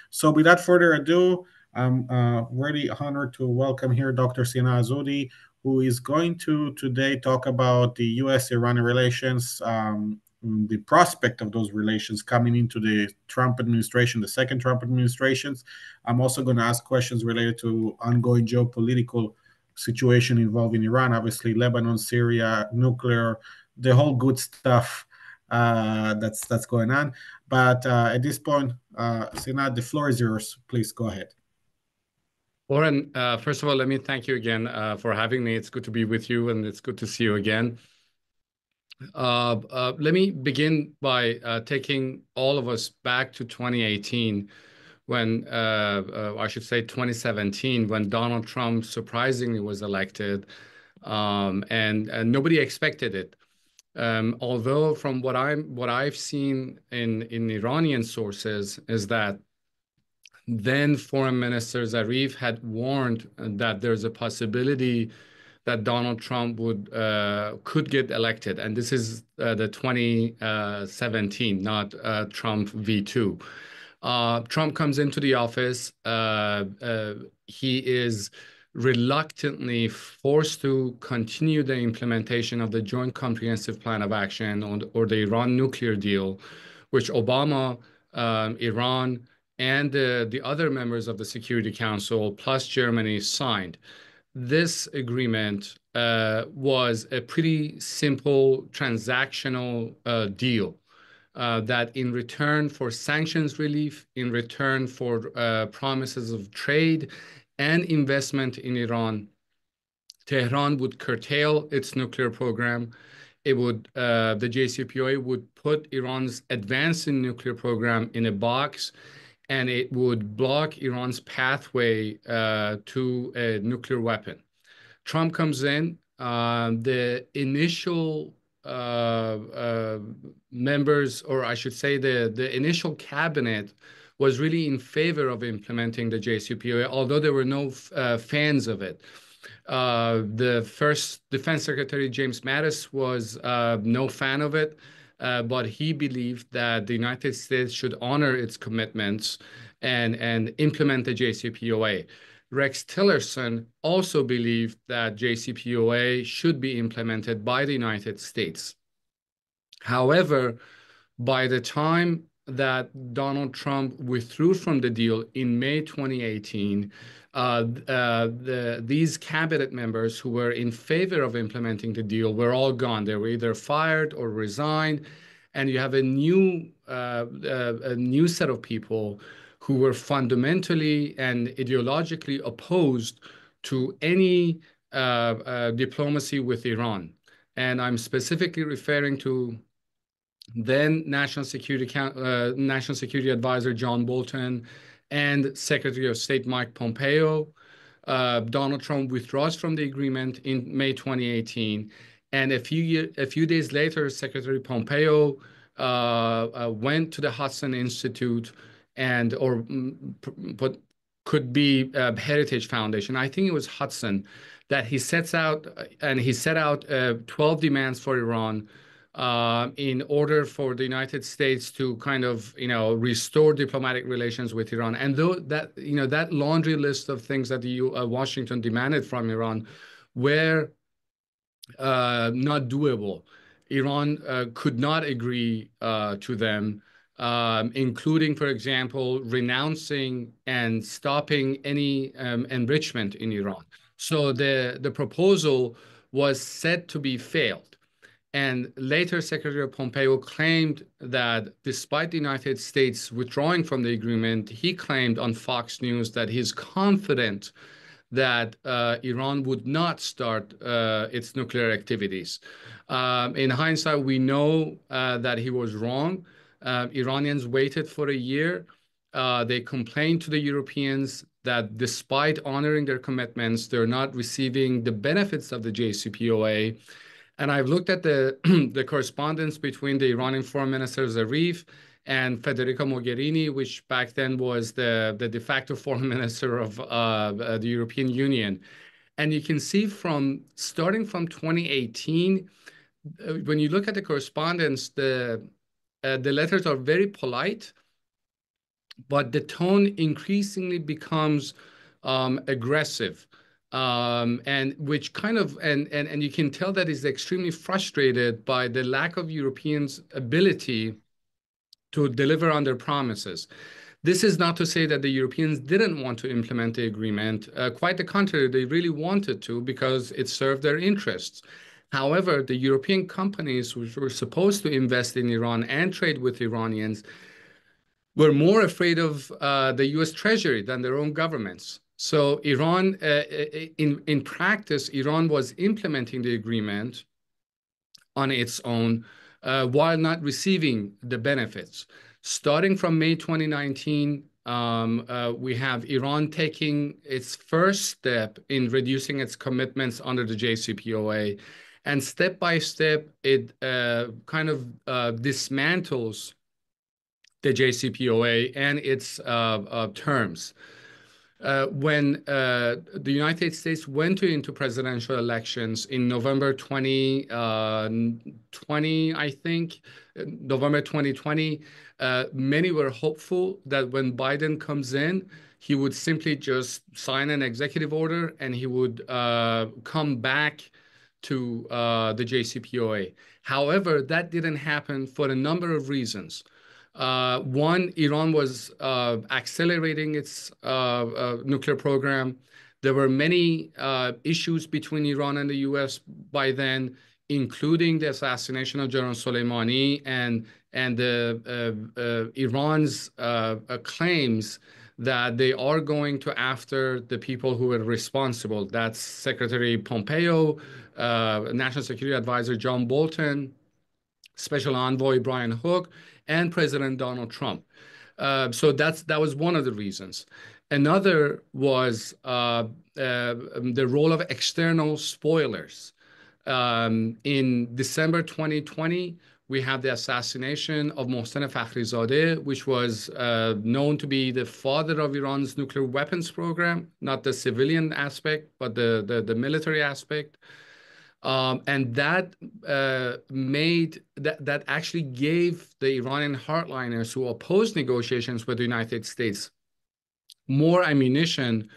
So without further ado, I'm really honored to welcome here Dr. Sina Azodi, who is going to today talk about the U.S.-Iran relations, the prospect of those relations coming into the Trump administration, the second Trump administrations. I'm also going to ask questions related to ongoing geopolitical situation involving Iran, obviously Lebanon, Syria, nuclear, the whole good stuff that's going on. But at this point, Sina, the floor is yours. Please go ahead. Oren, first of all, let me thank you again for having me. It's good to be with you, and it's good to see you again. Let me begin by taking all of us back to 2018, when I should say 2017, when Donald Trump surprisingly was elected, and nobody expected it. Although from what I've seen in Iranian sources is that then Foreign Minister Zarif had warned that there's a possibility that Donald Trump could get elected, and this is the 2017, not Trump V2. Trump comes into the office. He is reluctantly forced to continue the implementation of the Joint Comprehensive Plan of Action or the Iran nuclear deal, which Obama, Iran, and the other members of the Security Council, plus Germany, signed. This agreement was a pretty simple transactional deal that in return for sanctions relief, in return for promises of trade and investment in Iran, Tehran would curtail its nuclear program. The JCPOA would put Iran's advancing nuclear program in a box, and it would block Iran's pathway to a nuclear weapon. Trump comes in. The initial members, or I should say the initial cabinet, was really in favor of implementing the JCPOA, although there were no fans of it. The first Defense Secretary, James Mattis, was no fan of it, but he believed that the United States should honor its commitments and implement the JCPOA. Rex Tillerson also believed that JCPOA should be implemented by the United States. However, by the time that Donald Trump withdrew from the deal in May 2018, these cabinet members who were in favor of implementing the deal were all gone. They were either fired or resigned, and you have a new set of people who were fundamentally and ideologically opposed to any diplomacy with Iran. And I'm specifically referring to then National Security Advisor John Bolton and Secretary of State Mike Pompeo. Donald Trump withdraws from the agreement in May 2018, and a few days later, Secretary Pompeo went to the Hudson Institute but could be Heritage Foundation. I think it was Hudson, that he set out 12 demands for Iran in order for the United States to kind of, restore diplomatic relations with Iran. And though that laundry list of things that Washington demanded from Iran were not doable. Iran could not agree to them, including, for example, renouncing and stopping any enrichment in Iran. So the proposal was said to be failed. And later, Secretary Pompeo claimed that despite the United States withdrawing from the agreement, he claimed on Fox News that he's confident that Iran would not start its nuclear activities. In hindsight, we know that he was wrong. Iranians waited for a year. They complained to the Europeans that despite honoring their commitments, they're not receiving the benefits of the JCPOA. And I've looked at the correspondence between the Iranian Foreign Minister Zarif and Federica Mogherini, which back then was the de facto foreign minister of the European Union. And you can see starting from 2018, when you look at the correspondence, the letters are very polite. but the tone increasingly becomes aggressive, and which kind of and you can tell that is extremely frustrated by the lack of Europeans' ability to deliver on their promises. This is not to say that the Europeans didn't want to implement the agreement. Quite the contrary, they really wanted to because it served their interests. However, the European companies which were supposed to invest in Iran and trade with Iranians were more afraid of the U.S. Treasury than their own governments. So Iran, in practice, Iran was implementing the agreement on its own while not receiving the benefits. Starting from May 2019, we have Iran taking its first step in reducing its commitments under the JCPOA. And step by step, it kind of dismantles the JCPOA and its terms. When the United States went into presidential elections in November 2020, I think, November 2020, many were hopeful that when Biden comes in, he would simply just sign an executive order and he would come back to the JCPOA. However, that didn't happen for a number of reasons. One, Iran was accelerating its nuclear program. There were many issues between Iran and the U.S. by then, including the assassination of General Soleimani and Iran's claims that they are going to after the people who were responsible. That's Secretary Pompeo, National Security Advisor John Bolton, Special Envoy Brian Hook, and President Donald Trump. So that was one of the reasons. Another was the role of external spoilers. In December 2020, we have the assassination of Mohsen Fakhrizadeh, which was known to be the father of Iran's nuclear weapons program, not the civilian aspect, but the military aspect. And that that actually gave the Iranian hardliners who opposed negotiations with the United States more ammunition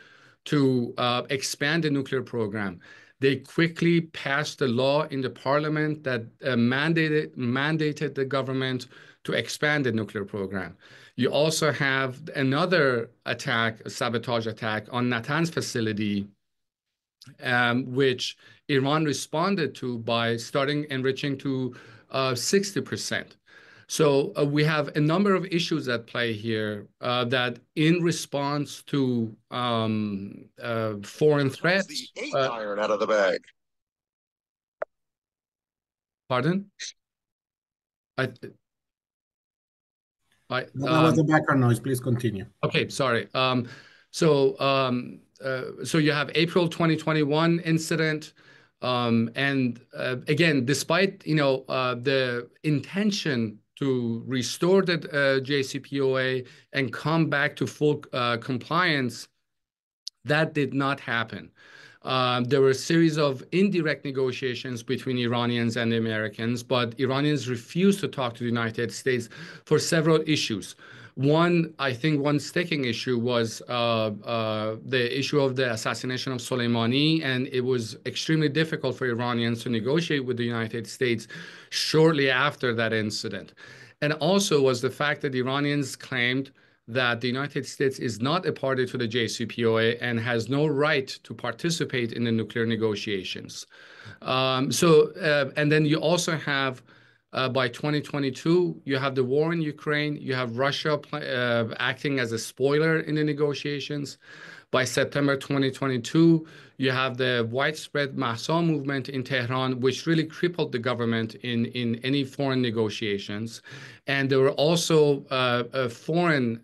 to expand the nuclear program. They quickly passed a law in the parliament that mandated the government to expand the nuclear program. You also have another attack, a sabotage attack on Natanz facility, which Iran responded to by starting enriching to 60%. So we have a number of issues at play here that in response to foreign threats. The iron out of the bag. Pardon? That was the background noise. Please continue. Okay, sorry. So you have April 2021 incident. And again, despite the intention to restore the JCPOA and come back to full compliance, that did not happen. There were a series of indirect negotiations between Iranians and the Americans, but Iranians refused to talk to the United States for several issues. One, I think one sticking issue was the issue of the assassination of Soleimani, and it was extremely difficult for Iranians to negotiate with the United States shortly after that incident. And also was the fact that the Iranians claimed that the United States is not a party to the JCPOA and has no right to participate in the nuclear negotiations. And then you also have by 2022, you have the war in Ukraine. You have Russia acting as a spoiler in the negotiations. By September 2022, you have the widespread Mahsa movement in Tehran, which really crippled the government in any foreign negotiations. And there were also foreign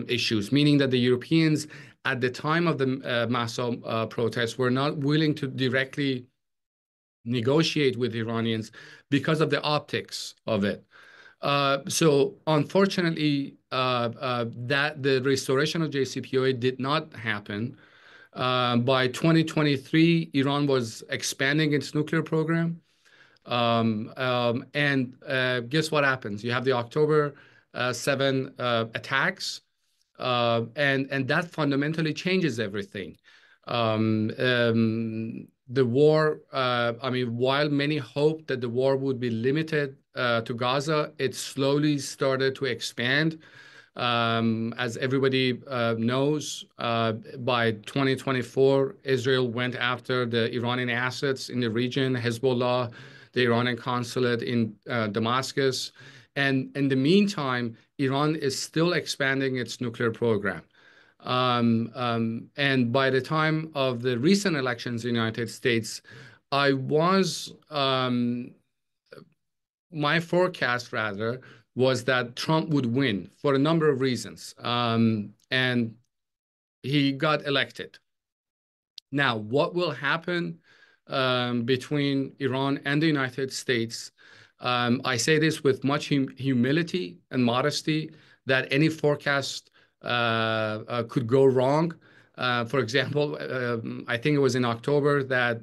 issues, meaning that the Europeans at the time of the Mahsa protests were not willing to directly negotiate with Iranians because of the optics of it. So unfortunately, that the restoration of JCPOA did not happen. By 2023, Iran was expanding its nuclear program. And guess what happens? You have the October seven attacks, and that fundamentally changes everything. The war, I mean, while many hoped that the war would be limited to Gaza, it slowly started to expand. As everybody knows, by 2024, Israel went after the Iranian assets in the region, Hezbollah, the Iranian consulate in Damascus. And in the meantime, Iran is still expanding its nuclear program. And by the time of the recent elections in the United States, I was my forecast rather was that Trump would win for a number of reasons. And he got elected. Now, what will happen between Iran and the United States? I say this with much humility and modesty that any forecast could go wrong. For example, I think it was in October that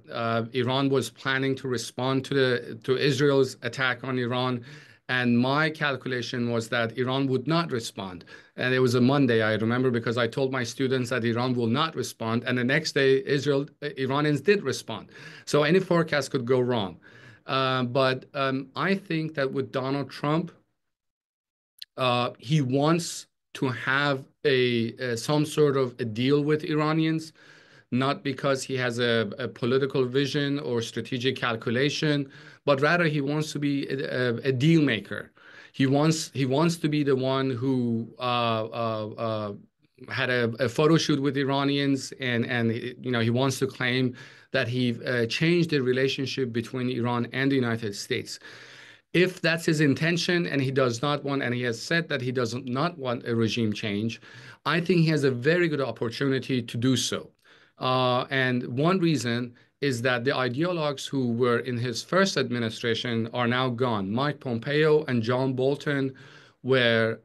Iran was planning to respond to Israel's attack on Iran, and my calculation was that Iran would not respond. And it was a Monday, I remember, because I told my students that Iran will not respond, and the next day, Iranians did respond. So any forecast could go wrong. But I think that with Donald Trump, he wants to have some sort of a deal with Iranians, not because he has a political vision or strategic calculation, but rather he wants to be a deal maker. He wants to be the one who had a photo shoot with Iranians, and he wants to claim that he changed the relationship between Iran and the United States. If that's his intention and he does not want, and he has said that he does not want a regime change, I think he has a very good opportunity to do so. And one reason is that the ideologues who were in his first administration are now gone. Mike Pompeo and John Bolton were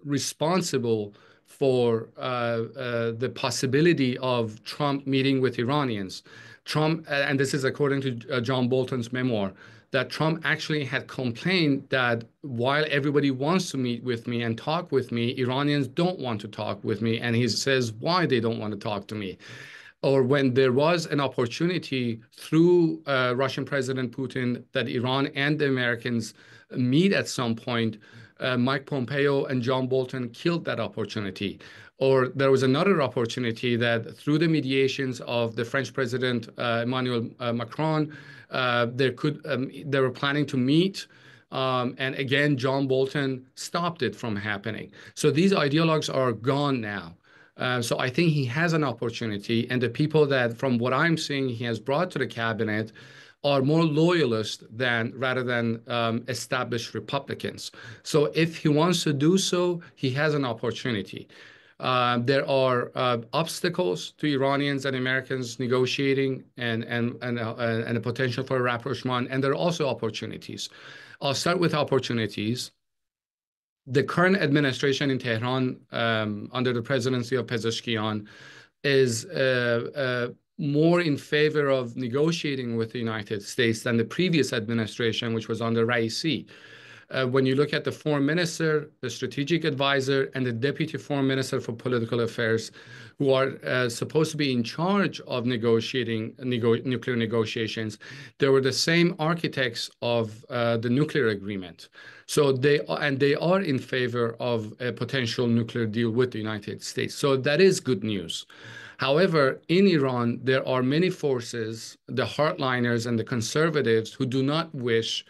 responsible for the possibility of Trump meeting with Iranians. Trump, and this is according to John Bolton's memoir, that Trump actually had complained that while everybody wants to meet with me and talk with me, Iranians don't want to talk with me. And he says why they don't want to talk to me. Or when there was an opportunity through Russian President Putin that Iran and the Americans meet at some point, Mike Pompeo and John Bolton killed that opportunity. Or there was another opportunity that through the mediations of the French President Emmanuel Macron, they were planning to meet. And again, John Bolton stopped it from happening. So these ideologues are gone now. So I think he has an opportunity, and the people that, from what I'm seeing, he has brought to the cabinet are more loyalist rather than established Republicans. So if he wants to do so, he has an opportunity. There are obstacles to Iranians and Americans negotiating and a potential for a rapprochement, and there are also opportunities. I'll start with opportunities. The current administration in Tehran, under the presidency of Pezeshkian, is more in favor of negotiating with the United States than the previous administration, which was under Raisi. When you look at the foreign minister, the strategic advisor, and the deputy foreign minister for political affairs, who are supposed to be in charge of negotiating nuclear negotiations, they were the same architects of the nuclear agreement. So they are in favor of a potential nuclear deal with the United States. So that is good news. However, in Iran, there are many forces, the hardliners and the conservatives, who do not wish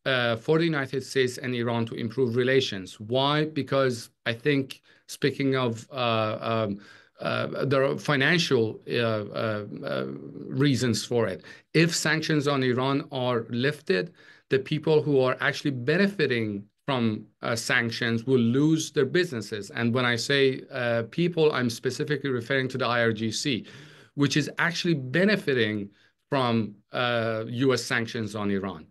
for the United States and Iran to improve relations. Why? Because I think, speaking of, there are financial reasons for it. If sanctions on Iran are lifted, the people who are actually benefiting from sanctions will lose their businesses. And when I say people, I'm specifically referring to the IRGC, which is actually benefiting from US sanctions on Iran.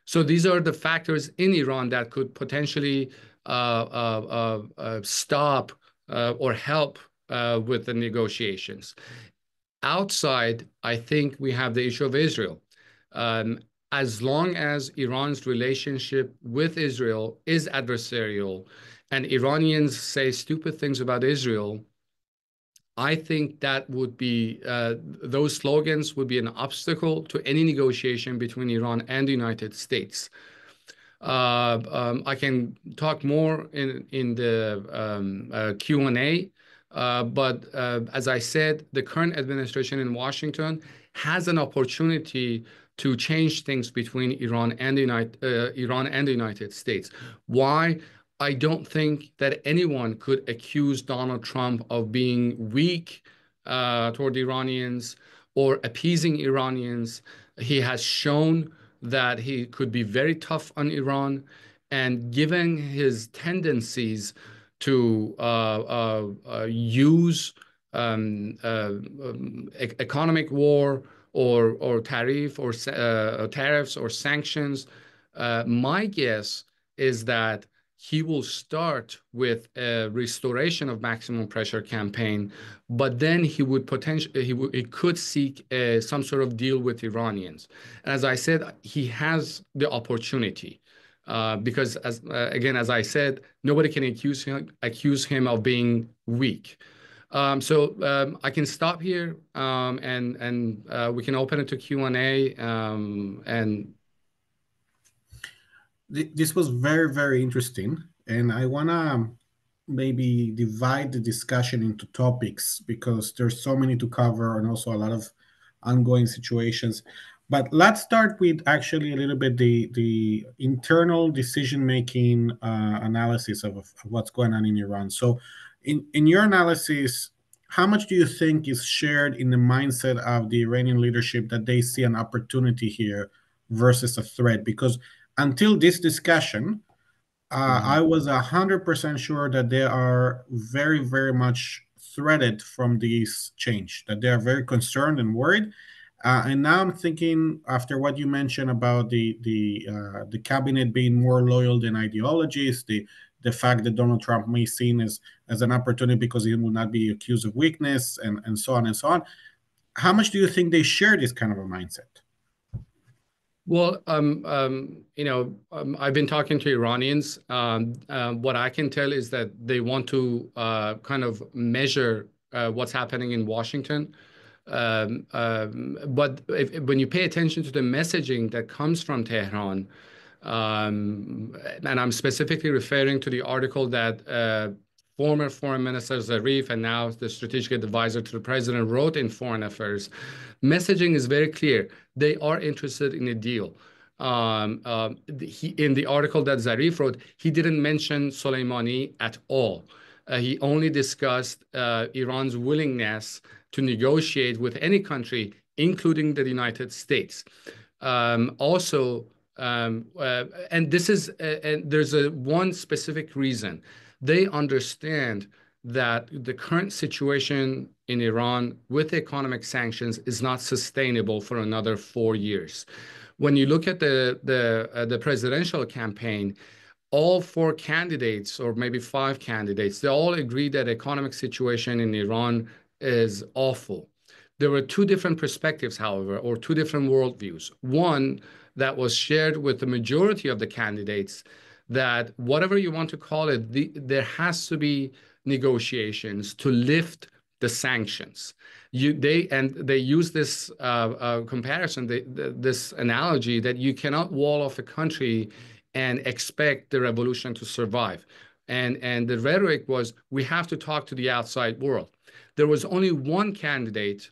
So these are the factors in Iran that could potentially stop or help with the negotiations. Outside, I think we have the issue of Israel. as long as Iran's relationship with Israel is adversarial and Iranians say stupid things about Israel, I think that would be those slogans would be an obstacle to any negotiation between Iran and the United States. I can talk more in the Q&A, but as I said, the current administration in Washington has an opportunity to change things between Iran and the United States. Why? I don't think that anyone could accuse Donald Trump of being weak toward Iranians or appeasing Iranians. He has shown that he could be very tough on Iran, and given his tendencies to use economic war or tariffs or sanctions, my guess is that he will start with a restoration of maximum pressure campaign, but then he would potentially he could seek some sort of deal with Iranians. And as I said, he has the opportunity because again, as I said, nobody can accuse him of being weak. I can stop here and we can open it to Q&A and This was very, very interesting. And I want to maybe divide the discussion into topics because there's so many to cover and also a lot of ongoing situations. But let's start with actually a little bit the internal decision making analysis of what's going on in Iran. So, in your analysis, how much do you think is shared in the mindset of the Iranian leadership that they see an opportunity here versus a threat? Because until this discussion, I was 100% sure that they are very, very much threatened from this change, that they are very concerned and worried. And now I'm thinking, after what you mentioned about the cabinet being more loyal than ideologies, the fact that Donald Trump may be seen as an opportunity because he will not be accused of weakness and so on and so on. How much do you think they share this kind of a mindset? Well, I've been talking to Iranians. What I can tell is that they want to kind of measure what's happening in Washington. But when you pay attention to the messaging that comes from Tehran, and I'm specifically referring to the article that former Foreign Minister Zarif and now the strategic advisor to the president wrote in Foreign Affairs, messaging is very clear. They are interested in a deal. In the article that Zarif wrote, he didn't mention Soleimani at all. He only discussed Iran's willingness to negotiate with any country, including the United States. Also, and this is, and there's one specific reason. They understand that the current situation in Iran with economic sanctions is not sustainable for another 4 years. When you look at the presidential campaign, all four candidates, or maybe five candidates, they all agree that economic situation in Iran is awful. There were two different perspectives, however, or two different worldviews. One that was shared with the majority of the candidates, that whatever you want to call it, there has to be negotiations to lift the sanctions. They use this comparison, this analogy that you cannot wall off a country and expect the revolution to survive. And the rhetoric was, we have to talk to the outside world. There was only one candidate,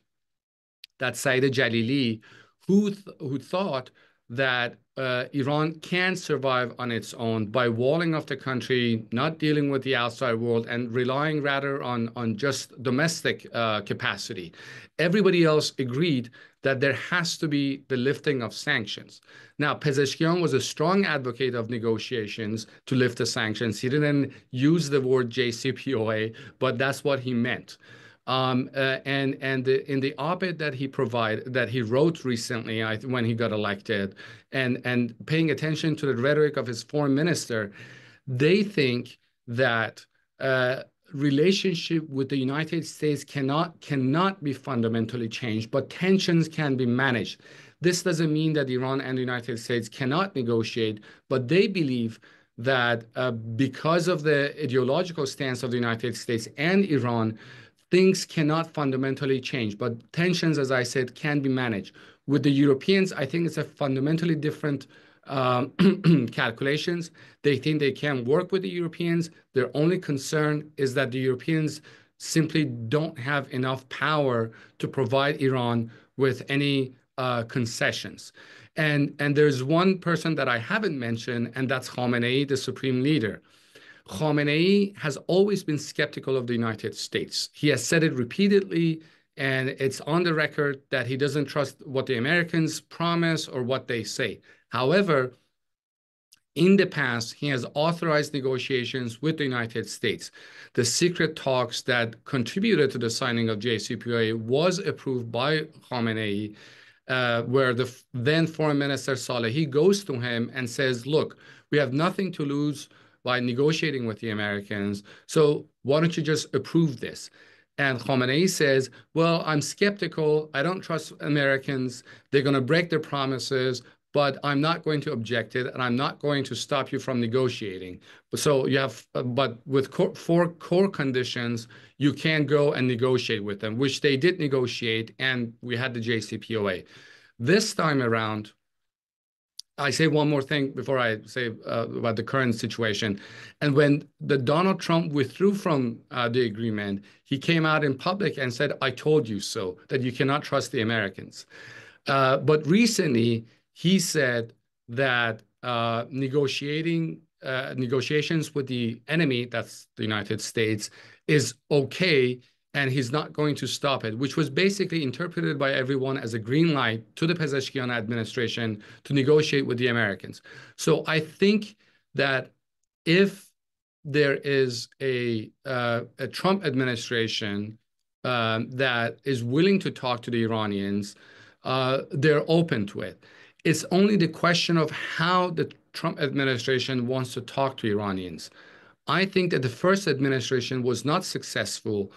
that Saeed Jalili, who thought that Iran can survive on its own by walling off the country, not dealing with the outside world, and relying rather on just domestic capacity. Everybody else agreed that there has to be the lifting of sanctions. Now, Pezeshkian was a strong advocate of negotiations to lift the sanctions. He didn't use the word JCPOA, but that's what he meant. In the op-ed that he wrote recently, when he got elected, and paying attention to the rhetoric of his foreign minister, they think that relationship with the United States cannot be fundamentally changed, but tensions can be managed. This doesn't mean that Iran and the United States cannot negotiate, but they believe that because of the ideological stance of the United States and Iran, things cannot fundamentally change. But tensions, as I said, can be managed. With the Europeans, I think it's a fundamentally different calculations. They think they can work with the Europeans. Their only concern is that the Europeans simply don't have enough power to provide Iran with any concessions. And there's one person that I haven't mentioned, and that's Khamenei, the supreme leader. Khamenei has always been skeptical of the United States. He has said it repeatedly, and it's on the record that he doesn't trust what the Americans promise or what they say. However, in the past, he has authorized negotiations with the United States. The secret talks that contributed to the signing of JCPOA was approved by Khamenei, where the then Foreign Minister Salehi goes to him and says, look, we have nothing to lose by negotiating with the Americans, so why don't you just approve this? And Khamenei says, well, I'm skeptical. I don't trust Americans. They're going to break their promises, but I'm not going to object it, and I'm not going to stop you from negotiating. So you have, but with four core conditions, you can go and negotiate with them, which they did negotiate, and we had the JCPOA. This time around, I say one more thing before I say about the current situation. And when the Donald Trump withdrew from the agreement, he came out in public and said, I told you so, that you cannot trust the Americans. But recently, he said that negotiations with the enemy, that's the United States, is okay, and he's not going to stop it, which was basically interpreted by everyone as a green light to the Pezeshkian administration to negotiate with the Americans. So I think that if there is a Trump administration that is willing to talk to the Iranians, they're open to it. It's only the question of how the Trump administration wants to talk to Iranians. I think that the first administration was not successful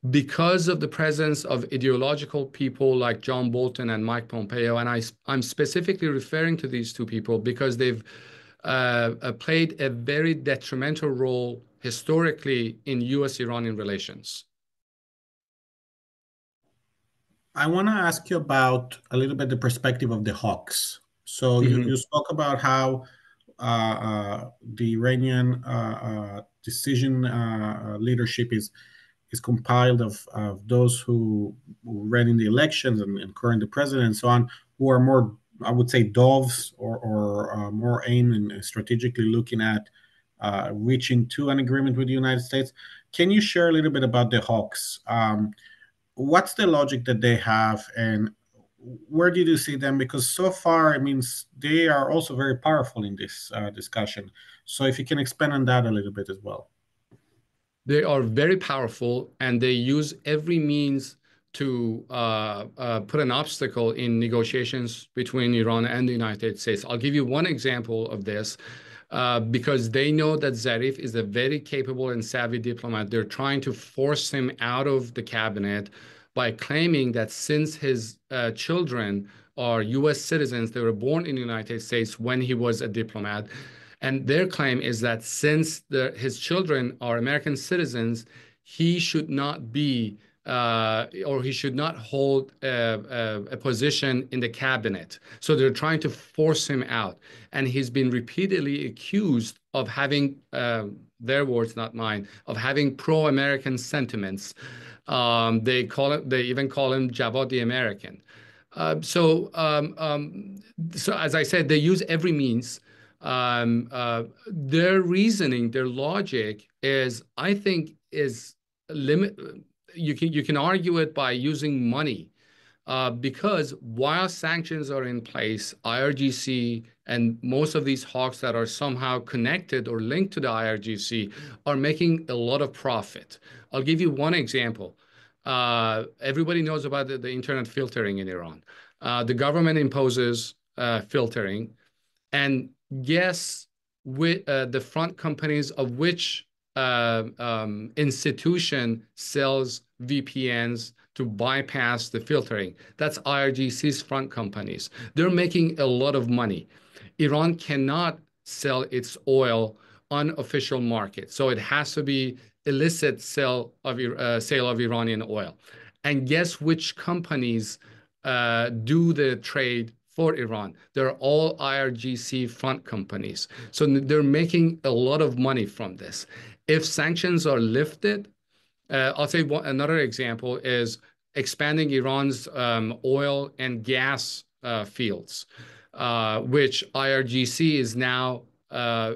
because of the presence of ideological people like John Bolton and Mike Pompeo. And I'm specifically referring to these two people because they've played a very detrimental role historically in U.S.-Iranian relations. I want to ask you about a little bit the perspective of the hawks. So you spoke about how the Iranian decision leadership is compiled of those who ran in the elections and current the president and so on, who are more, I would say, doves or more aimed and strategically looking at reaching to an agreement with the United States. Can you share a little bit about the hawks? What's the logic that they have, and where did you see them? Because so far, I mean, they are also very powerful in this discussion. So if you can expand on that a little bit as well. They are very powerful, and they use every means to put an obstacle in negotiations between Iran and the United States. I'll give you one example of this. Because they know that Zarif is a very capable and savvy diplomat. They're trying to force him out of the cabinet by claiming that since his children are U.S. citizens, they were born in the United States when he was a diplomat. And their claim is that since his children are American citizens, he should not be or he should not hold a position in the cabinet. So they're trying to force him out. And he's been repeatedly accused of having, their words, not mine, of having pro-American sentiments. They even call him Jawad the American. So as I said, they use every means. Their reasoning, their logic is, I think, is limit. You can argue it by using money, because while sanctions are in place, IRGC and most of these hawks that are somehow connected or linked to the IRGC are making a lot of profit. I'll give you one example. Everybody knows about the internet filtering in Iran. The government imposes filtering, and guess the front companies of which institution sells VPNs to bypass the filtering. That's IRGC's front companies. They're making a lot of money. Iran cannot sell its oil unofficial market, so it has to be illicit sale of Iranian oil. And guess which companies do the trade for Iran? They're all IRGC front companies. So they're making a lot of money from this. If sanctions are lifted, I'll say another example is expanding Iran's oil and gas fields, which IRGC is now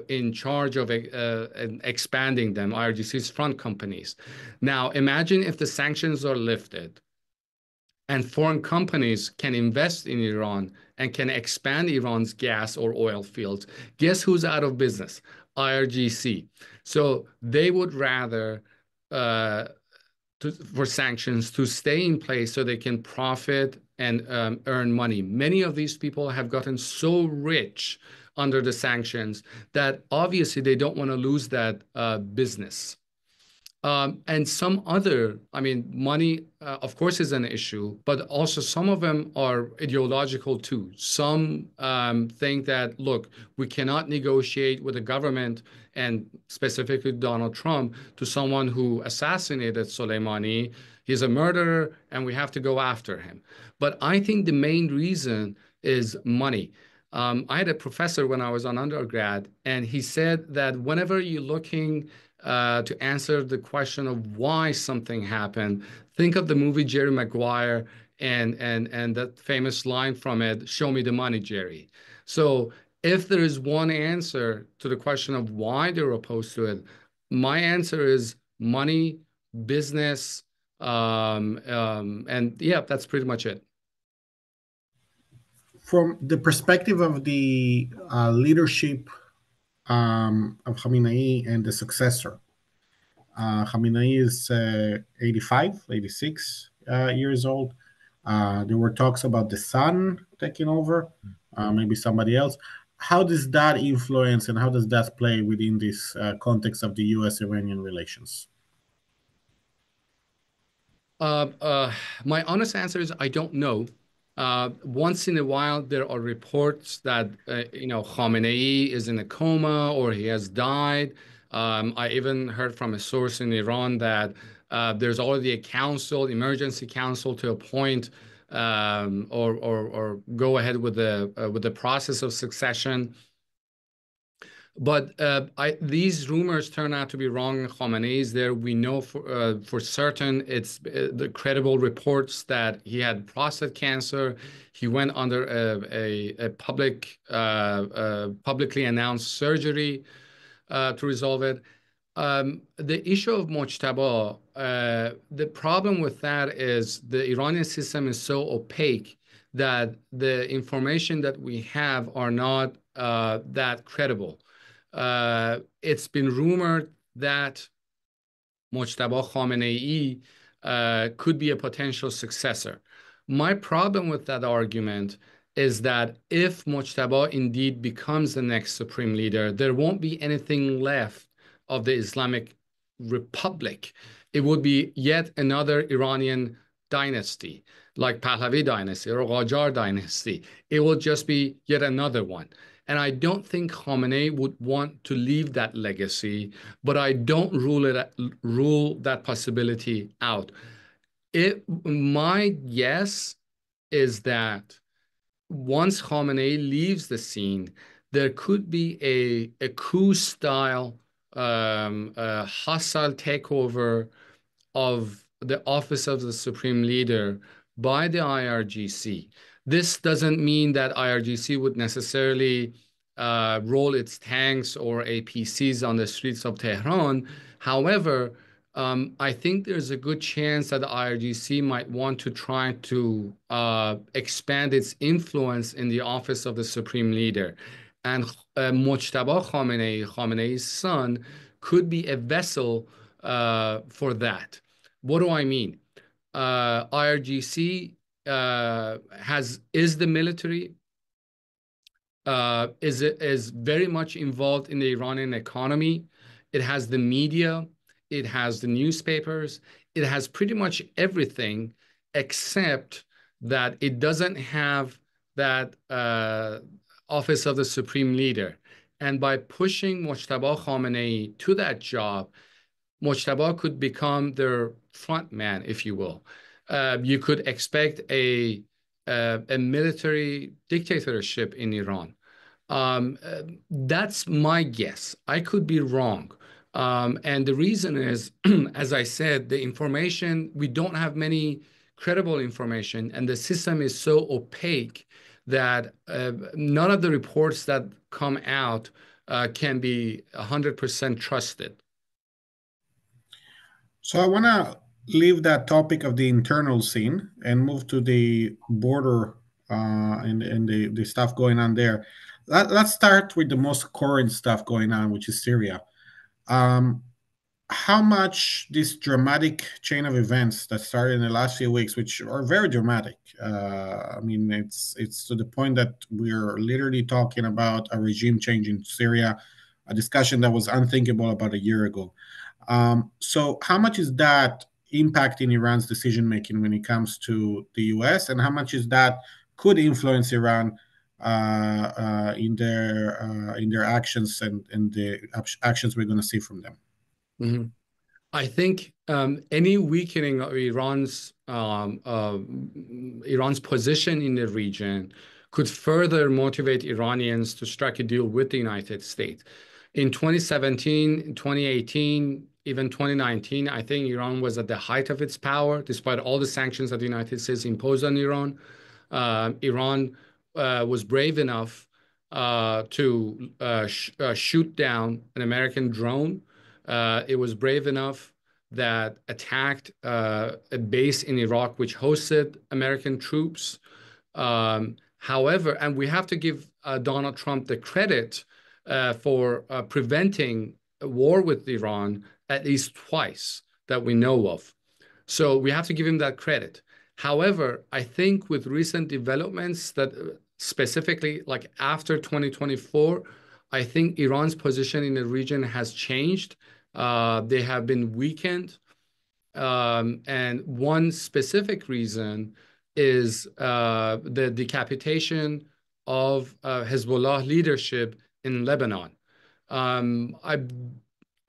in charge of expanding them, IRGC's front companies. Now, imagine if the sanctions are lifted and foreign companies can invest in Iran and can expand Iran's gas or oil fields. Guess who's out of business? IRGC. So they would rather for sanctions to stay in place so they can profit and earn money. Many of these people have gotten so rich under the sanctions that obviously they don't want to lose that business. And some other, I mean, money, of course, is an issue, but also some of them are ideological too. Some think that, look, we cannot negotiate with the government and specifically Donald Trump to someone who assassinated Soleimani. He's a murderer and we have to go after him. But I think the main reason is money. I had a professor when I was an undergrad, and he said that whenever you're looking to answer the question of why something happened, think of the movie Jerry Maguire and that famous line from it, "Show me the money, Jerry." So if there is one answer to the question of why they're opposed to it, my answer is money, business, and yeah, that's pretty much it. From the perspective of the leadership of Khamenei and the successor, Khamenei is 85, 86 years old. There were talks about the son taking over, maybe somebody else. How does that influence and how does that play within this context of the U.S.-Iranian relations? My honest answer is I don't know. Once in a while, there are reports that Khamenei is in a coma or he has died. I even heard from a source in Iran that there's already a council, emergency council, to appoint or go ahead with the process of succession. But these rumors turn out to be wrong. Khamenei is there. We know for certain it's the credible reports that he had prostate cancer. He went under a publicly announced surgery to resolve it. The issue of Mojtaba, the problem with that is the Iranian system is so opaque that the information that we have are not that credible. It's been rumored that Mojtaba Khamenei could be a potential successor. My problem with that argument is that if Mojtaba indeed becomes the next supreme leader, there won't be anything left of the Islamic Republic. It would be yet another Iranian dynasty, like Pahlavi dynasty or Qajar dynasty. It will just be yet another one. And I don't think Khamenei would want to leave that legacy, but I don't rule that possibility out. My guess is that once Khamenei leaves the scene, there could be a coup-style hostile takeover of the office of the supreme leader by the IRGC. This doesn't mean that IRGC would necessarily roll its tanks or APCs on the streets of Tehran. However, I think there's a good chance that the IRGC might want to try to expand its influence in the office of the supreme leader. And Mojtaba Khamenei, Khamenei's son, could be a vessel for that. What do I mean? IRGC is the military, is very much involved in the Iranian economy. It has the media. it has the newspapers, it has pretty much everything, except that it doesn't have that office of the supreme leader. And by pushing Mojtaba Khamenei to that job, Mojtaba could become their front man, if you will. You could expect a military dictatorship in Iran. That's my guess. I could be wrong. And the reason is, as I said, the information, we don't have many credible information, and the system is so opaque that none of the reports that come out can be 100% trusted. So I want to leave that topic of the internal scene and move to the border and the stuff going on there. Let's start with the most current stuff going on, which is Syria. Um, how much this dramatic chain of events that started in the last few weeks, which are very dramatic. I mean, it's to the point that we're literally talking about a regime change in Syria, a discussion that was unthinkable about a year ago. So, how much is that impacting Iran's decision making when it comes to the U.S., and how much is that could influence Iran in their actions and the actions we're going to see from them? Mhm. I think any weakening of Iran's position in the region could further motivate Iranians to strike a deal with the United States. In 2017, 2018, even 2019, I think Iran was at the height of its power, despite all the sanctions that the United States imposed on Iran. Iran was brave enough to shoot down an American drone. It was brave enough that attacked a base in Iraq which hosted American troops. However, and we have to give Donald Trump the credit for preventing a war with Iran at least twice that we know of. So we have to give him that credit. However, I think with recent developments that specifically like after 2024, I think Iran's position in the region has changed. They have been weakened. And one specific reason is the decapitation of Hezbollah leadership in Lebanon. Um, I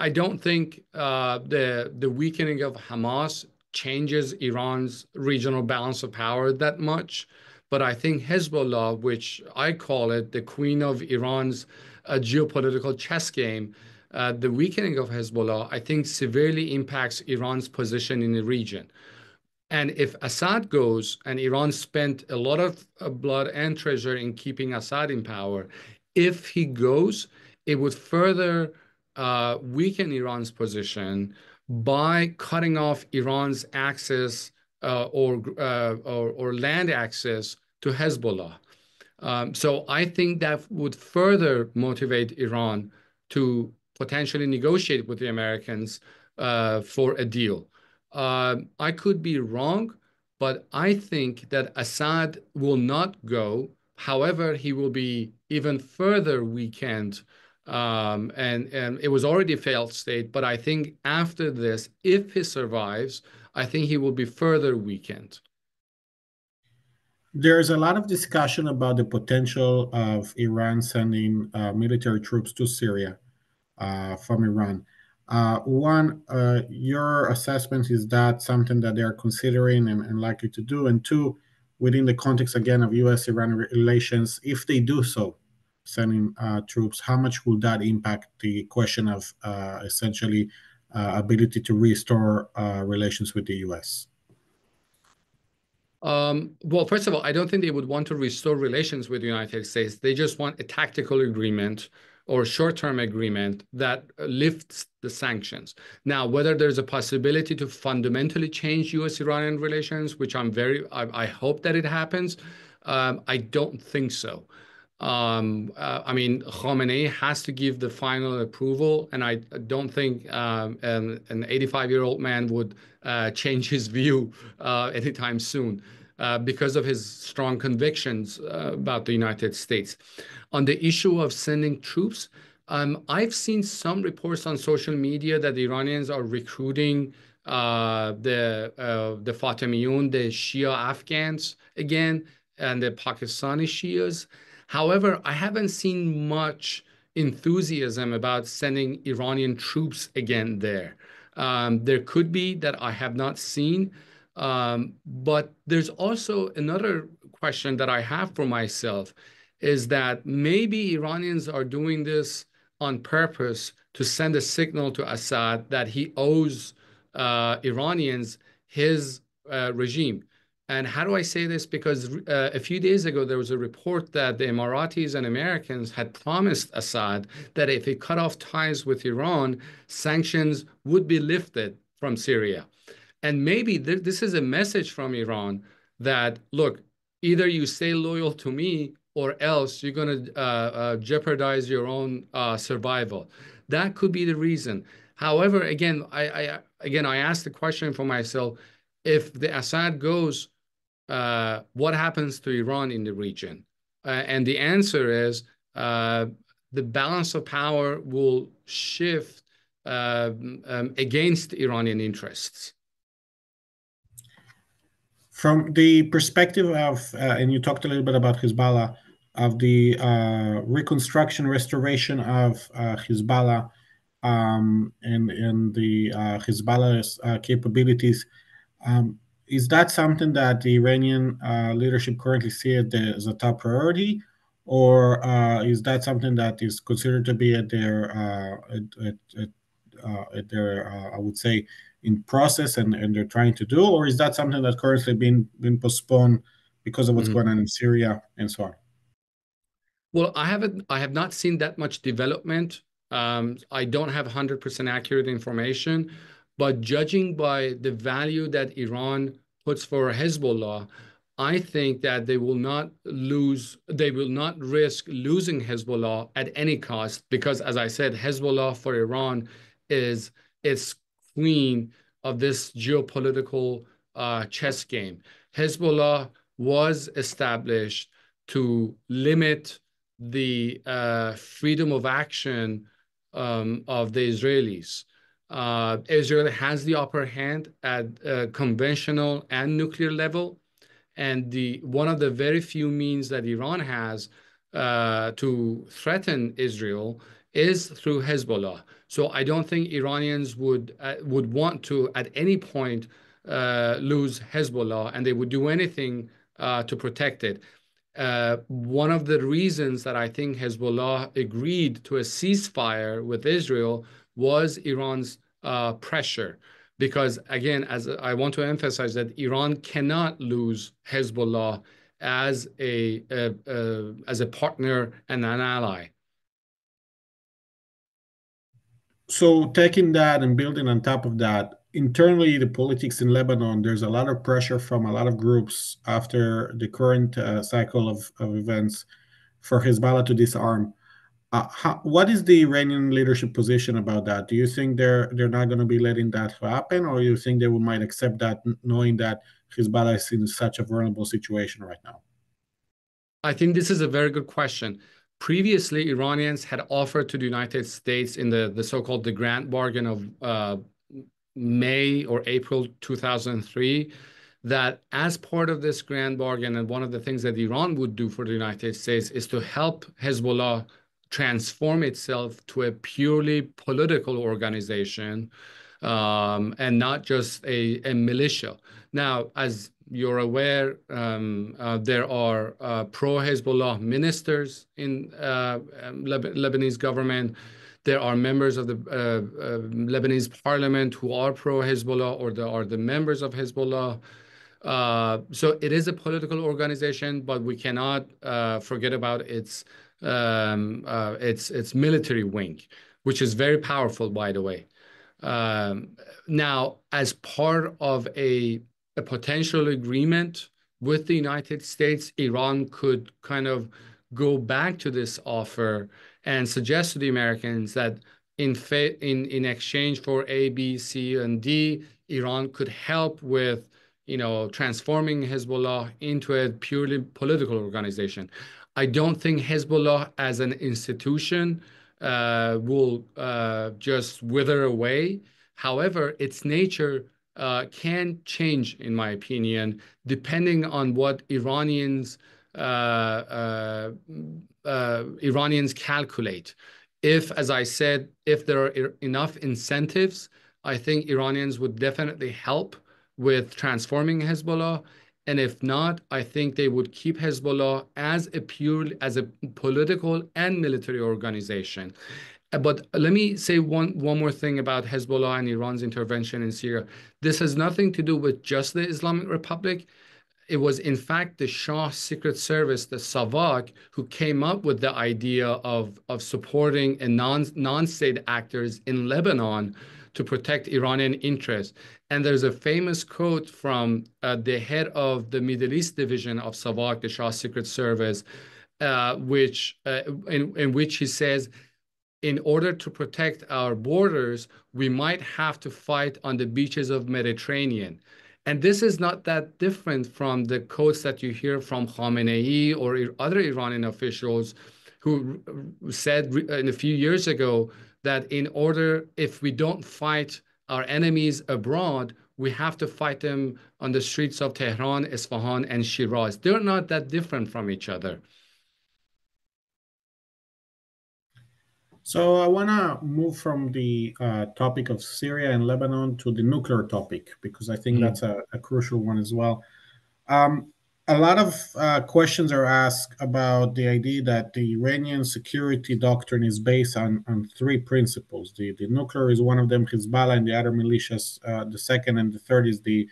I don't think the weakening of Hamas changes Iran's regional balance of power that much. But I think Hezbollah, which I call it the queen of Iran's geopolitical chess game, the weakening of Hezbollah, I think severely impacts Iran's position in the region. And if Assad goes, and Iran spent a lot of blood and treasure in keeping Assad in power, if he goes, it would further weaken Iran's position by cutting off Iran's access or land access to Hezbollah. So I think that would further motivate Iran to potentially negotiate with the Americans for a deal. I could be wrong, but I think that Assad will not go. However, he will be even further weakened. And it was already a failed state, but I think after this, if he survives, I think he will be further weakened. There's a lot of discussion about the potential of Iran sending military troops to Syria from Iran. One, your assessment is that something that they are considering and likely to do? And two, within the context again of U.S.-Iran relations, if they do so, sending troops, how much will that impact the question of essentially ability to restore relations with the U.S.? Well, first of all, I don't think they would want to restore relations with the United States. They just want a tactical agreement or short-term agreement that lifts the sanctions. Now, whether there's a possibility to fundamentally change U.S.-Iranian relations, which I hope that it happens, I don't think so. I mean, Khamenei has to give the final approval, and I don't think an 85-year-old man would change his view anytime soon because of his strong convictions about the United States. On the issue of sending troops, I've seen some reports on social media that the Iranians are recruiting the Fatimiyun, the Shia Afghans again, and the Pakistani Shias. However, I haven't seen much enthusiasm about sending Iranian troops again there. There could be that I have not seen, but there's also another question that I have for myself is that maybe Iranians are doing this on purpose to send a signal to Assad that he owes Iranians his regime. And how do I say this? Because a few days ago, there was a report that the Emiratis and Americans had promised Assad that if he cut off ties with Iran, sanctions would be lifted from Syria. And maybe this is a message from Iran that, look, either you stay loyal to me or else you're going to jeopardize your own survival. That could be the reason. However, again, I asked the question for myself, if the Assad goes, what happens to Iran in the region? And the answer is the balance of power will shift against Iranian interests. From the perspective of, and you talked a little bit about Hezbollah, of the reconstruction, restoration of Hezbollah, and the Hezbollah's capabilities, is that something that the Iranian leadership currently see as a top priority, or is that something that is considered to be at their I would say, in process, and they're trying to do, or is that something that currently been postponed because of what's Mhm. going on in Syria and so on? Well, I have not seen that much development. I don't have 100% accurate information, but judging by the value that Iran puts for Hezbollah, I think that they will not risk losing Hezbollah at any cost because, as I said, Hezbollah for Iran is its queen of this geopolitical chess game. Hezbollah was established to limit the freedom of action of the Israelis. Israel has the upper hand at conventional and nuclear level, and one of the very few means that Iran has to threaten Israel is through Hezbollah. So I don't think Iranians would want to at any point lose Hezbollah, and they would do anything to protect it. One of the reasons that I think Hezbollah agreed to a ceasefire with Israel was Iran's pressure. Because again, as I want to emphasize that Iran cannot lose Hezbollah as a partner and an ally. So taking that and building on top of that, internally, the politics in Lebanon, there's a lot of pressure from a lot of groups after the current cycle of events for Hezbollah to disarm. What is the Iranian leadership position about that? Do you think they're not going to be letting that happen, or you think they might accept that, knowing that Hezbollah is in such a vulnerable situation right now? I think this is a very good question. Previously, Iranians had offered to the United States in the so-called the Grand Bargain of May or April 2003 that as part of this Grand Bargain, and one of the things that Iran would do for the United States is to help Hezbollah transform itself to a purely political organization and not just a militia. Now, as you're aware, there are pro-Hezbollah ministers in Lebanese government. There are members of the Lebanese parliament who are pro-Hezbollah or are the members of Hezbollah. So it is a political organization, but we cannot forget about its military wing, which is very powerful, by the way. Now, as part of a potential agreement with the United States, Iran could kind of go back to this offer and suggest to the Americans that in exchange for A, B, C, and D, Iran could help with transforming Hezbollah into a purely political organization. I don't think Hezbollah as an institution will just wither away. However, its nature can change, in my opinion, depending on what Iranians calculate. If, as I said, if there are enough incentives, I think Iranians would definitely help with transforming Hezbollah. And if not, I think they would keep Hezbollah as a political and military organization. But let me say one more thing about Hezbollah and Iran's intervention in Syria. This has nothing to do with just the Islamic Republic. It was, in fact, the Shah's Secret Service, the Savak, who came up with the idea of supporting a non-state actors in Lebanon to protect Iranian interests. And there's a famous quote from the head of the Middle East division of Savak, the Shah's Secret Service, in which he says, in order to protect our borders, we might have to fight on the beaches of Mediterranean. And this is not that different from the quotes that you hear from Khamenei or other Iranian officials who said a few years ago that if we don't fight our enemies abroad, we have to fight them on the streets of Tehran, Isfahan, and Shiraz. They're not that different from each other. So I want to move from the topic of Syria and Lebanon to the nuclear topic, because I think that's a crucial one as well. A lot of questions are asked about the idea that the Iranian security doctrine is based on three principles. The nuclear is one of them, Hezbollah and the other militias, the second, and the third is the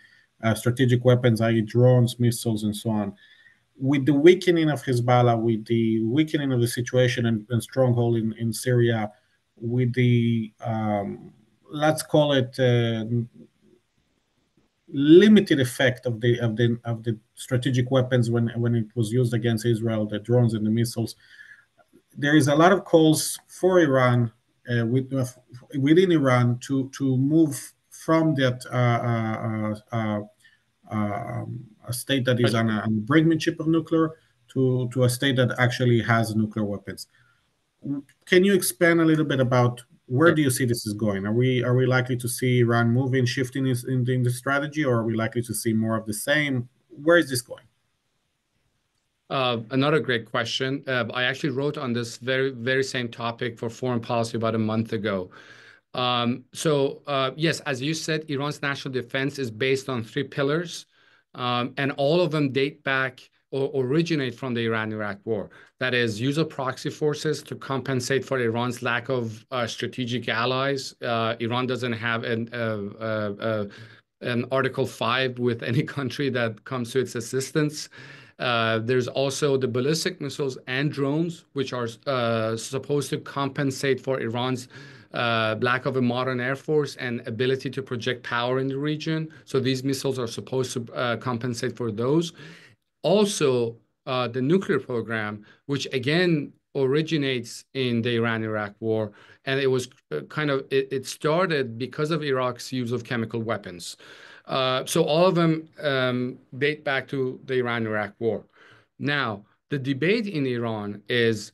strategic weapons, i.e. drones, missiles, and so on. With the weakening of Hezbollah, with the weakening of the situation and stronghold in Syria, with the let's call it limited effect of the strategic weapons when it was used against Israel, the drones and the missiles, there is a lot of calls for Iran within Iran to move from that a state that is on a brinkmanship of nuclear to a state that actually has nuclear weapons. Can you expand a little bit about where do you see this is going? Are we likely to see Iran moving, shifting in the strategy, or are we likely to see more of the same? Where is this going? Another great question. I actually wrote on this very same topic for foreign policy about a month ago. Yes, as you said, Iran's national defense is based on three pillars, and all of them date back or originate from the Iran-Iraq war. That is, use of proxy forces to compensate for Iran's lack of strategic allies. Iran doesn't have an Article 5 with any country that comes to its assistance. There's also the ballistic missiles and drones, which are supposed to compensate for Iran's lack of a modern air force and ability to project power in the region. So these missiles are supposed to compensate for those. Also, the nuclear program, which again originates in the Iran-Iraq war, and it was it started because of Iraq's use of chemical weapons. So all of them date back to the Iran-Iraq war. Now, the debate in Iran is,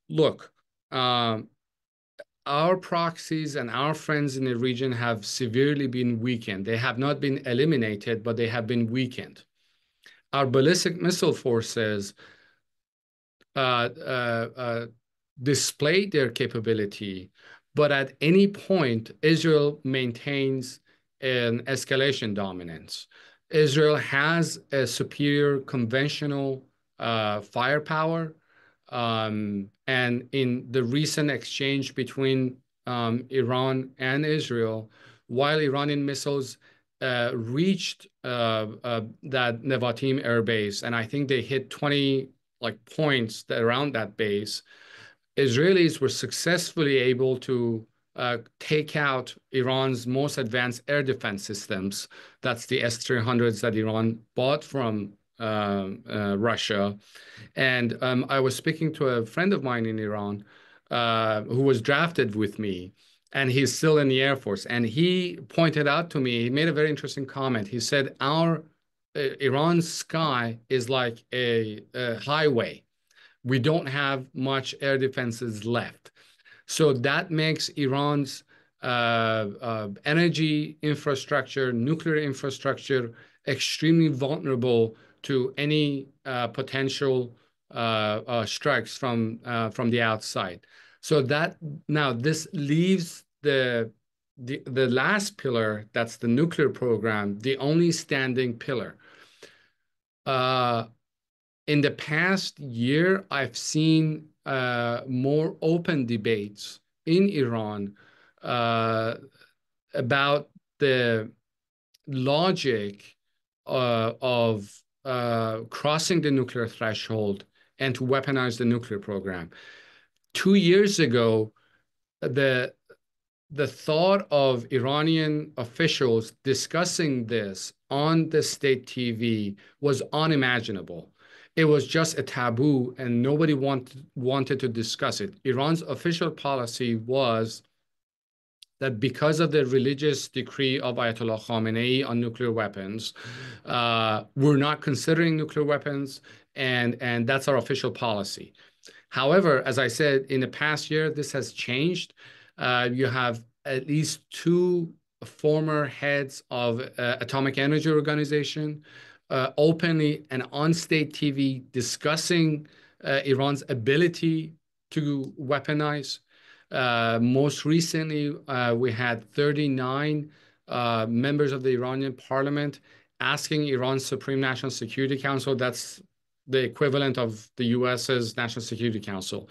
look, our proxies and our friends in the region have severely been weakened. They have not been eliminated, but they have been weakened. Our ballistic missile forces display their capability, but at any point, Israel maintains an escalation dominance. Israel has a superior conventional firepower, and in the recent exchange between Iran and Israel, while Iranian missiles reached that Nevatim air base, and I think they hit 20 points around that base, Israelis were successfully able to take out Iran's most advanced air defense systems. That's the S-300s that Iran bought from Russia. And I was speaking to a friend of mine in Iran who was drafted with me, and he's still in the Air Force. And he pointed out to me, he made a very interesting comment. He said, Iran's sky is like a highway. We don't have much air defenses left. So that makes Iran's energy infrastructure, nuclear infrastructure, extremely vulnerable to any potential strikes from the outside. So that now this leaves the last pillar, that's the nuclear program, the only standing pillar. Uh, in the past year, I've seen more open debates in Iran uh, about the logic of crossing the nuclear threshold and to weaponize the nuclear program. 2 years ago, the the thought of Iranian officials discussing this on the state TV was unimaginable. It was just a taboo, and nobody wanted to discuss it. Iran's official policy was that because of the religious decree of Ayatollah Khamenei on nuclear weapons, we're not considering nuclear weapons, and that's our official policy. However, as I said, in the past year, this has changed. You have at least two former heads of Atomic Energy Organization openly and on state TV discussing Iran's ability to weaponize. Most recently, we had 39 members of the Iranian parliament asking Iran's Supreme National Security Council, that's the equivalent of the US's National Security Council,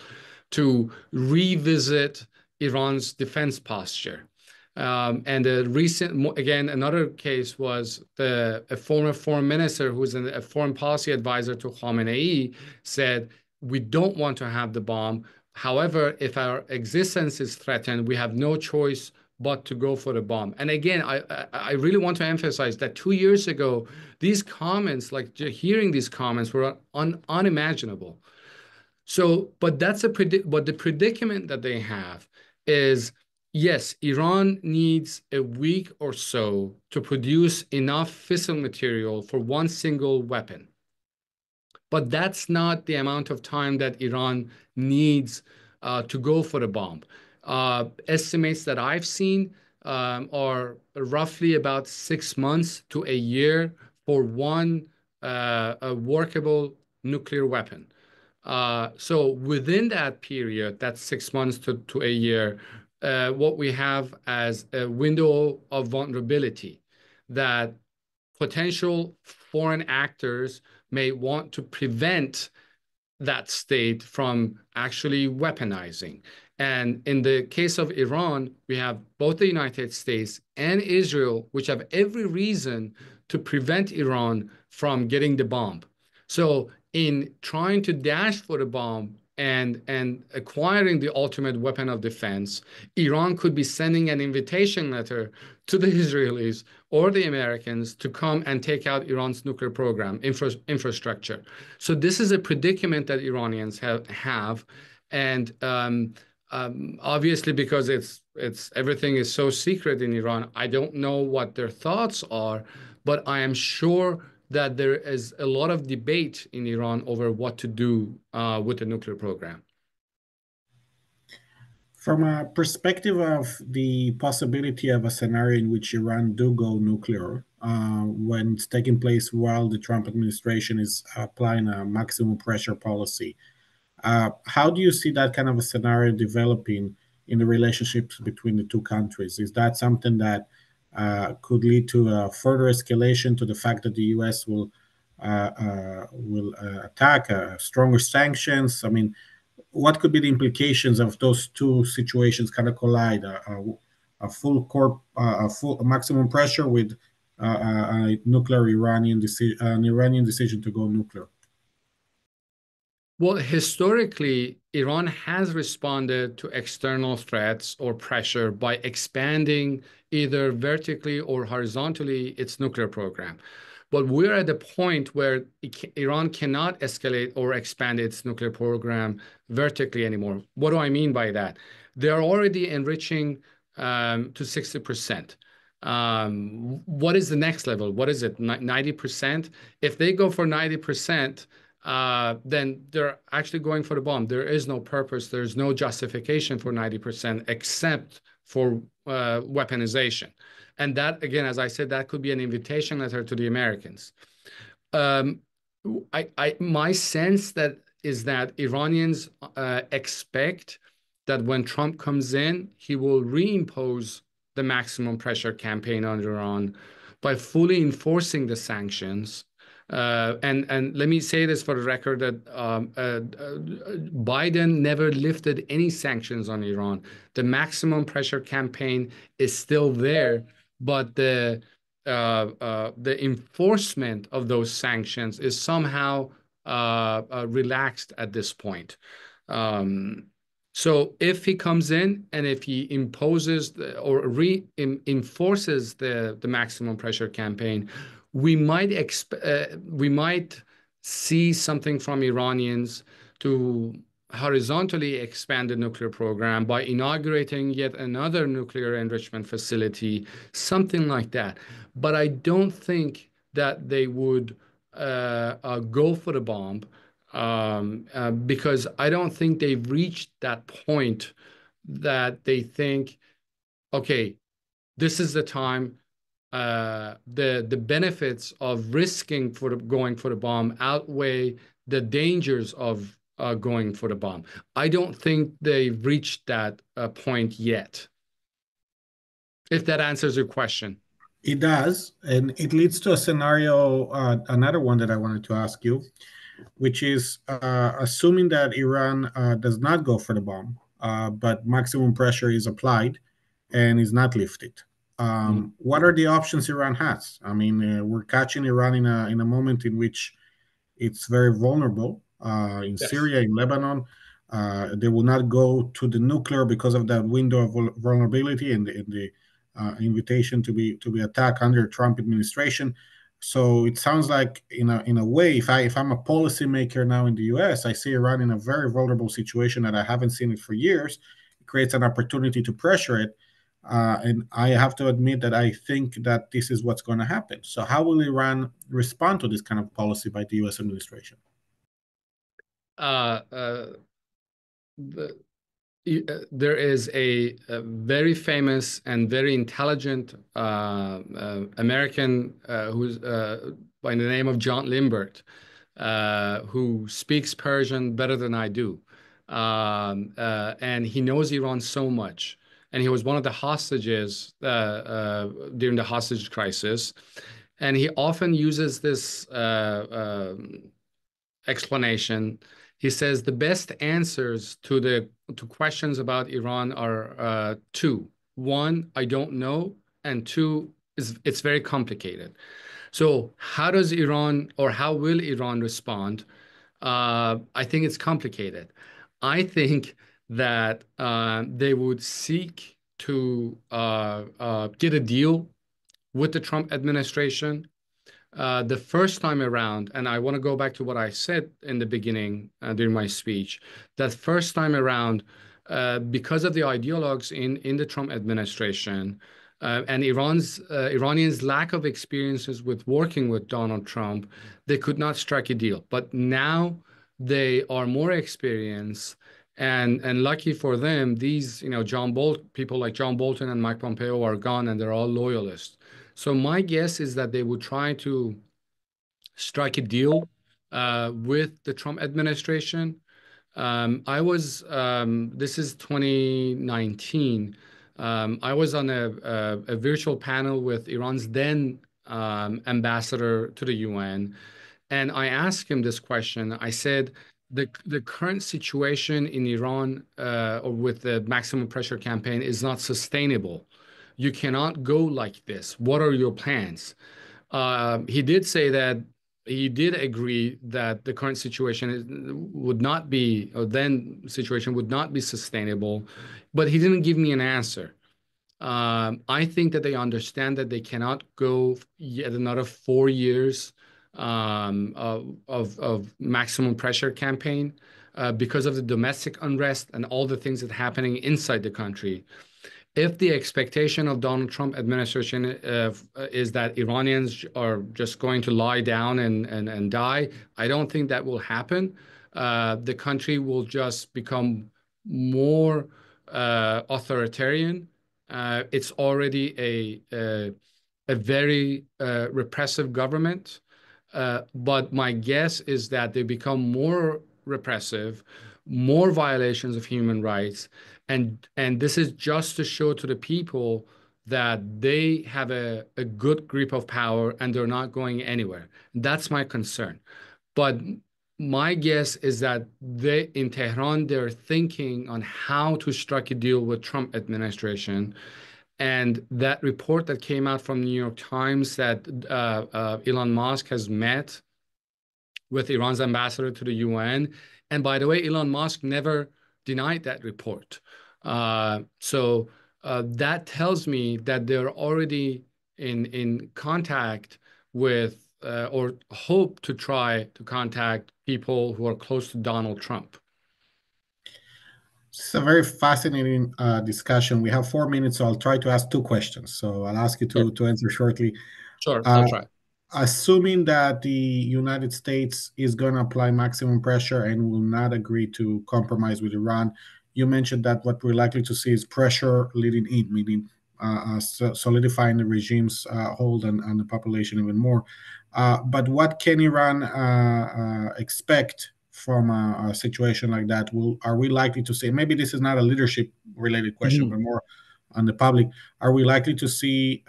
to revisit Iran's defense posture. And the recent, again, another case was a former foreign minister who was a foreign policy advisor to Khamenei said, we don't want to have the bomb. However, if our existence is threatened, we have no choice but to go for the bomb. And again, I really want to emphasize that 2 years ago, these comments, like hearing these comments, were unimaginable. So, but but the predicament that they have is, yes, Iran needs a week or so to produce enough fissile material for one single weapon. But that's not the amount of time that Iran needs to go for the bomb. Estimates that I've seen are roughly about 6 months to a year for one a workable nuclear weapon. So within that period, that's 6 months to a year, what we have as a window of vulnerability that potential foreign actors may want to prevent that state from actually weaponizing. And in the case of Iran, we have both the United States and Israel, which have every reason to prevent Iran from getting the bomb. So in trying to dash for the bomb and acquiring the ultimate weapon of defense, Iran could be sending an invitation letter to the Israelis or the Americans to come and take out Iran's nuclear program infrastructure. So this is a predicament that Iranians have, and obviously because it's everything is so secret in Iran, I don't know what their thoughts are, but I am sure that there is a lot of debate in Iran over what to do with the nuclear program. From a perspective of the possibility of a scenario in which Iran do go nuclear, when it's taking place while the Trump administration is applying a maximum pressure policy, how do you see that kind of a scenario developing in the relationships between the two countries? Is that something that could lead to a further escalation, to the fact that the U.S. will attack stronger sanctions? I mean, what could be the implications of those two situations kind of collide? A full maximum pressure with a nuclear an Iranian decision to go nuclear. Well, historically, Iran has responded to external threats or pressure by expanding either vertically or horizontally its nuclear program. But we're at the point where Iran cannot escalate or expand its nuclear program vertically anymore. What do I mean by that? They're already enriching to 60%. What is the next level? What is it? 90%? If they go for 90%, then they're actually going for the bomb. There is no purpose. There's no justification for 90% except for weaponization. And that, again, as I said, that could be an invitation letter to the Americans. Um, my sense that is that Iranians expect that when Trump comes in, he will reimpose the maximum pressure campaign on Iran by fully enforcing the sanctions. And let me say this for the record that Biden never lifted any sanctions on Iran. The maximum pressure campaign is still there, but the enforcement of those sanctions is somehow relaxed at this point. Um, so if he comes in and if he imposes or enforces the maximum pressure campaign, we might see something from Iranians to horizontally expand the nuclear program by inaugurating yet another nuclear enrichment facility, something like that. But I don't think that they would go for the bomb because I don't think they've reached that point that they think, okay, this is the time. The benefits of risking for going for the bomb outweigh the dangers of going for the bomb. I don't think they've reached that point yet. If that answers your question. It does, and it leads to a scenario, another one that I wanted to ask you, which is assuming that Iran does not go for the bomb, but maximum pressure is applied and is not lifted. Mm. What are the options Iran has? I mean, we're catching Iran in a moment in which it's very vulnerable in Yes. Syria, in Lebanon. They will not go to the nuclear because of that window of vulnerability and the invitation to be attacked under Trump administration. So it sounds like in a way, if I'm a policymaker now in the U.S., I see Iran in a very vulnerable situation that I haven't seen it for years. It creates an opportunity to pressure it. And I have to admit that I think that this is what's going to happen. So, how will Iran respond to this kind of policy by the U.S. administration? Uh, uh, the, there is a very famous and very intelligent American who's by the name of John Limbert, who speaks Persian better than I do. And he knows Iran so much. And he was one of the hostages during the hostage crisis. And he often uses this explanation. He says the best answers to questions about Iran are two. One, I don't know, and two, is it's very complicated. So how does Iran or how will Iran respond? I think it's complicated. I think that they would seek to get a deal with the Trump administration the first time around, and I want to go back to what I said in the beginning during my speech, that first time around, because of the ideologues in the Trump administration and Iranians' lack of experiences with working with Donald Trump, they could not strike a deal. But now they are more experienced. And lucky for them, these people like John Bolton and Mike Pompeo are gone, and they're all loyalists. So my guess is that they would try to strike a deal with the Trump administration. This is 2019. I was on a virtual panel with Iran's then ambassador to the UN, and I asked him this question. I said, the current situation in Iran or with the maximum pressure campaign is not sustainable. You cannot go like this. What are your plans? He did say that he did agree that the current would not be, or then situation would not be sustainable, but he didn't give me an answer. I think that they understand that they cannot go yet another 4 years of maximum pressure campaign because of the domestic unrest and all the things that are happening inside the country. If the expectation of Donald Trump administration is that Iranians are just going to lie down and die, I don't think that will happen. The country will just become more authoritarian. It's already a very repressive government. But my guess is that they become more repressive, more violations of human rights, and this is just to show to the people that they have a good grip of power and they're not going anywhere. That's my concern. But my guess is that they in Tehran they're thinking on how to strike a deal with Trump administration. And that report that came out from New York Times that Elon Musk has met with Iran's ambassador to the UN. And by the way, Elon Musk never denied that report. So that tells me that they're already in contact with or hope to try to contact people who are close to Donald Trump. It's a very fascinating discussion. We have 4 minutes, so I'll try to ask two questions. So I'll ask you Sure, to answer shortly. sure, Uh, I'll try. Assuming that the United States is going to apply maximum pressure and will not agree to compromise with Iran, you mentioned that what we're likely to see is pressure leading in, meaning solidifying the regime's hold on the population even more. But what can Iran expect from a situation like that? Are we likely to see? Maybe this is not a leadership-related question, Mhm. but more on the public. Are we likely to see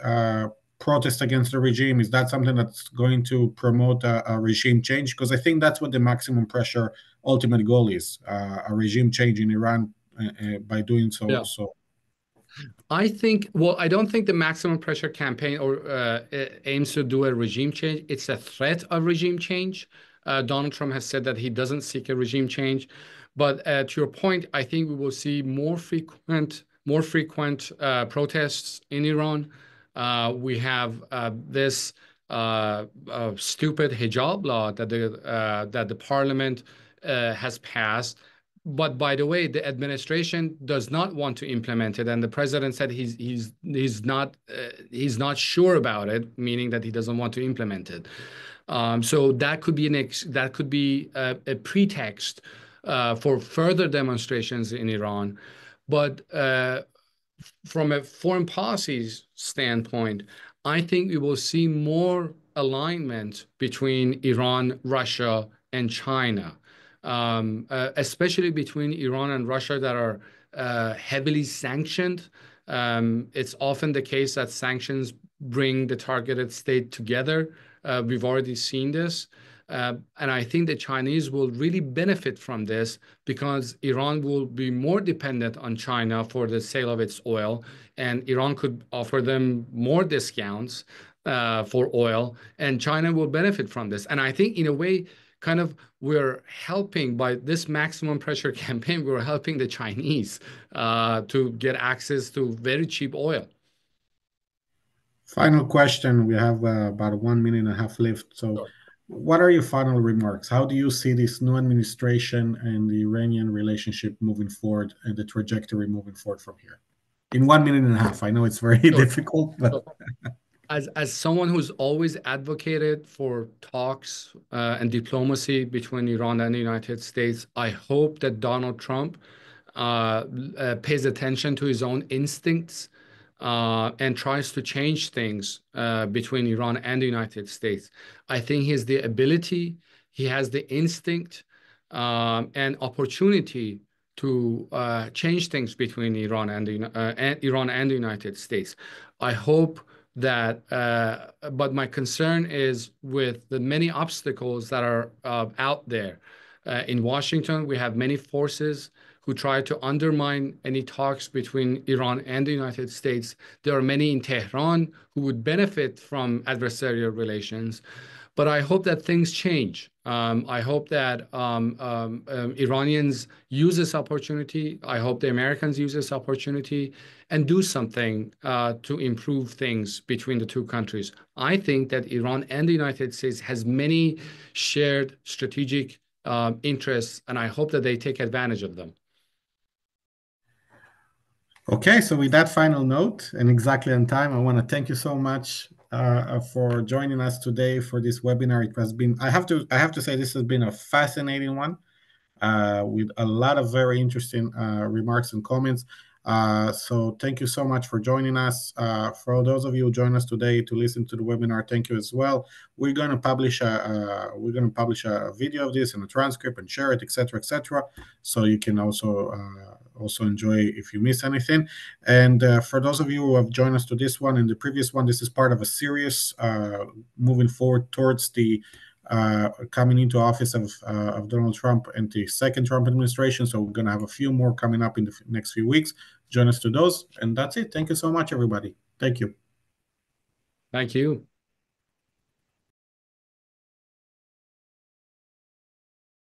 protest against the regime? Is that something that's going to promote a regime change? Because I think that's what the maximum pressure ultimate goal is: a regime change in Iran by doing so. Yeah. I think, well, I don't think the maximum pressure campaign or aims to do a regime change. It's a threat of regime change. Donald Trump has said that he doesn't seek a regime change. But to your point, I think we will see more frequent protests in Iran. We have this stupid hijab law that the parliament has passed, but by the way, the administration does not want to implement it, and the president said he's not sure about it, meaning that he doesn't want to implement it. So that could be a pretext for further demonstrations in Iran. But from a foreign policy standpoint, I think we will see more alignment between Iran, Russia, and China, especially between Iran and Russia that are heavily sanctioned. It's often the case that sanctions bring the targeted state together. We've already seen this. And I think the Chinese will really benefit from this because Iran will be more dependent on China for the sale of its oil, and Iran could offer them more discounts for oil, and China will benefit from this. And I think, in a way, kind of we're helping by this maximum pressure campaign, we're helping the Chinese to get access to very cheap oil. Final question. We have about 1 minute and a half left. So, Sure. what are your final remarks? How do you see this new administration and the Iranian relationship moving forward and the trajectory moving forward from here? In 1 minute and a half. I know it's very Sure. difficult, but Sure. As someone who's always advocated for talks and diplomacy between Iran and the United States, I hope that Donald Trump pays attention to his own instincts and tries to change things between Iran and the United States. I think he has the ability, he has the instinct and opportunity to change things between Iran and the United States. I hope that, but my concern is with the many obstacles that are out there. In Washington, we have many forces who try to undermine any talks between Iran and the United States. There are many in Tehran who would benefit from adversarial relations. But I hope that things change. I hope that Iranians use this opportunity. I hope the Americans use this opportunity and do something to improve things between the two countries. I think that Iran and the United States has many shared strategic interests, and I hope that they take advantage of them. Okay, so with that final note and exactly on time, I want to thank you so much for joining us today for this webinar. It has been, I have to say, this has been a fascinating one with a lot of very interesting remarks and comments. So thank you so much for joining us. For those of you who joined us today to listen to the webinar, thank you as well. We're going to publish a video of this and a transcript and share it, etc., etc. So you can also enjoy if you miss anything. And for those of you who have joined us to this one and the previous one, this is part of a series moving forward towards the coming into office of Donald Trump and the second Trump administration. So we're going to have a few more coming up in the next few weeks. Join us to those. And that's it. Thank you so much, everybody. Thank you. Thank you.